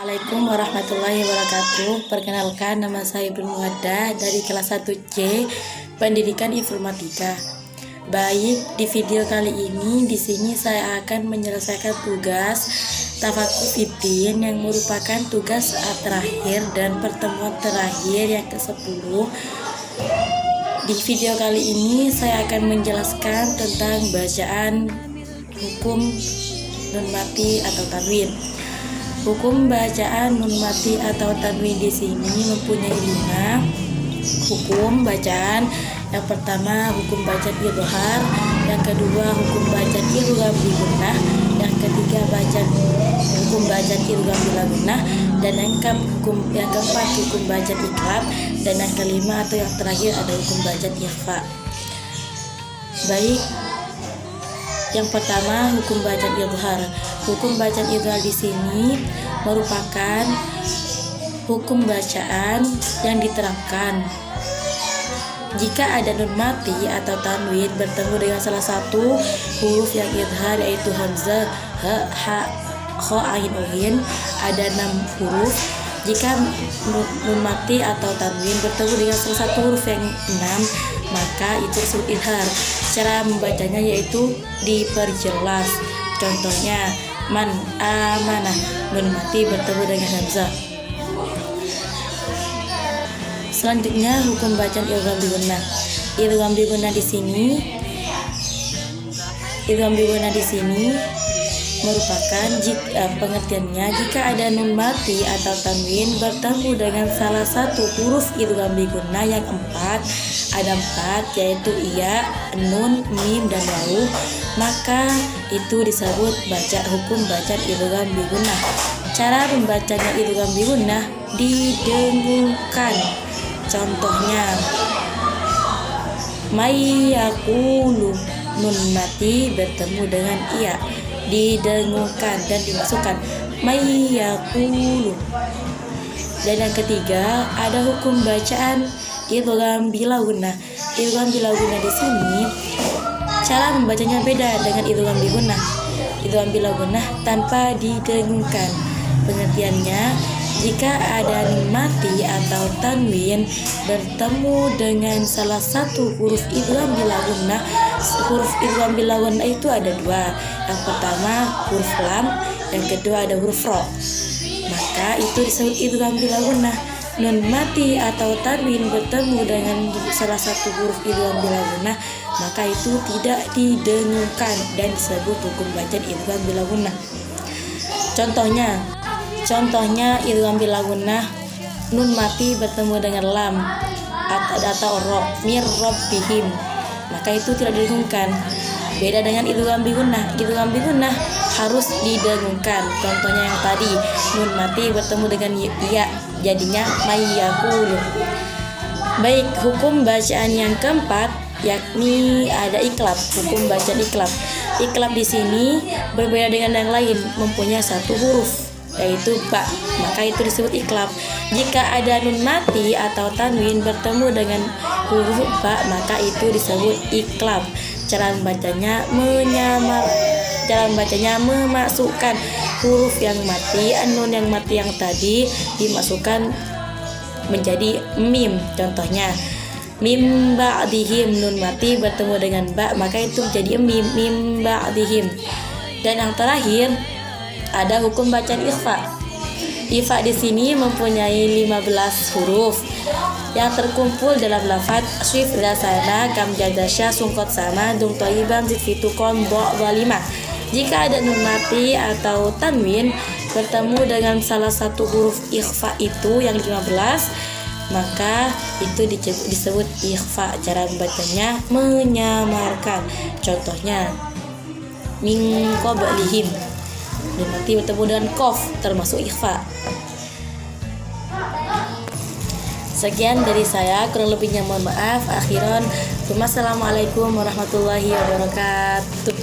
Assalamualaikum warahmatullahi wabarakatuh. Perkenalkan, nama saya Ibnu Muwaddah dari kelas 1C Pendidikan Informatika. Baik, di video kali ini di sini saya akan menyelesaikan tugas Tafakur Fitin yang merupakan tugas terakhir dan pertemuan terakhir yang ke-10. Di video kali ini saya akan menjelaskan tentang bacaan hukum nun mati atau tanwin. Hukum bacaan nun mati atau tanwin di sini mempunyai 5 hukum bacaan. Yang pertama, hukum bacaan idhar, yang kedua hukum bacaan idgham bi gunnah, yang ketiga hukum bacaan idgham bila gunnah, dan yang keempat hukum bacaan iqlab, dan yang kelima atau yang terakhir ada hukum bacaan ikhfa. Baik, yang pertama hukum bacaan idhar. Hukum bacaan idhar di sini merupakan hukum bacaan yang diterapkan jika ada nun mati atau tanwin bertemu dengan salah satu huruf yang idhar, yaitu hamzah, ha, kha, ain, ghin. Ada 6 huruf. Jika nun mati atau tanwin bertemu dengan salah satu huruf yang 6, maka itu disebut idhar. Cara membacanya yaitu diperjelas. Contohnya, man amanah, nun mati bertemu dengan hamzah. Selanjutnya hukum bacaan idgham bi gunnah. Idgham bi gunnah di sini merupakan pengertiannya jika ada nun mati atau tanwin bertemu dengan salah satu huruf idgham bi gunnah yang 4, ada 4, yaitu iya, nun, mim, dan wawu, maka itu disebut hukum bacaan idgham bi gunnah. Cara membacanya idgham bi gunnah didengungkan. Contohnya, mayyaqulu, nun mati bertemu dengan iya, didengungkan dan dimasukkan mayyaqulu. Dan yang ketiga ada hukum bacaan idgham bila gunnah. Idgham bila gunnah di sini cara membacanya beda dengan idgham bi gunnah. Idgham bila gunnah tanpa didengungkan. Pengertiannya, jika ada nun mati atau tanwin bertemu dengan salah satu huruf idgham bila gunnah. Huruf idgham bila gunnah itu ada 2. Yang pertama huruf lam, yang kedua ada huruf ro. Maka itu disebut idgham bila gunnah. Nun mati atau tanwin bertemu dengan salah satu huruf idgham bila gunnah, maka itu tidak didengungkan dan disebut hukum bacaan idgham bila gunnah. Contohnya idgham bila gunnah, nun mati bertemu dengan lam atau ro, mir rabbihim, maka itu tidak didengungkan. Beda dengan idgham bi gunnah. Idgham bi gunnah harus didengungkan. Contohnya yang tadi, nun mati bertemu dengan ya, jadinya mayyaqulu. Baik, hukum bacaan yang keempat yakni ada iqlab. Hukum bacaan iqlab. Iqlab di sini berbeda dengan yang lain, mempunyai 1 huruf, yaitu ba, maka itu disebut iqlab. Jika ada nun mati atau tanwin bertemu dengan huruf ba, maka itu disebut iqlab. Cara membacanya memasukkan huruf yang mati, nun yang mati yang tadi dimasukkan menjadi mim. Contohnya, mim ba'dihim, nun mati bertemu dengan ba, maka itu menjadi mim ba'dihim. Dan yang terakhir ada hukum bacaan ikhfa. Ikhfa di sini mempunyai 15 huruf yang terkumpul dalam lafaz syif dasana kam jadasya sungkot sama dung toyiban zidfitu kon do walimah. Jika ada nun mati atau tanwin bertemu dengan salah satu huruf ikhfa itu yang 15, maka itu disebut ikhfa. Cara membacanya menyamarkan. Contohnya, min qablihim, nun mati bertemu dengan qaf, termasuk ikhfa. Sekian dari saya, kurang lebihnya mohon maaf. Akhiran, wassalamualaikum warahmatullahi wabarakatuh.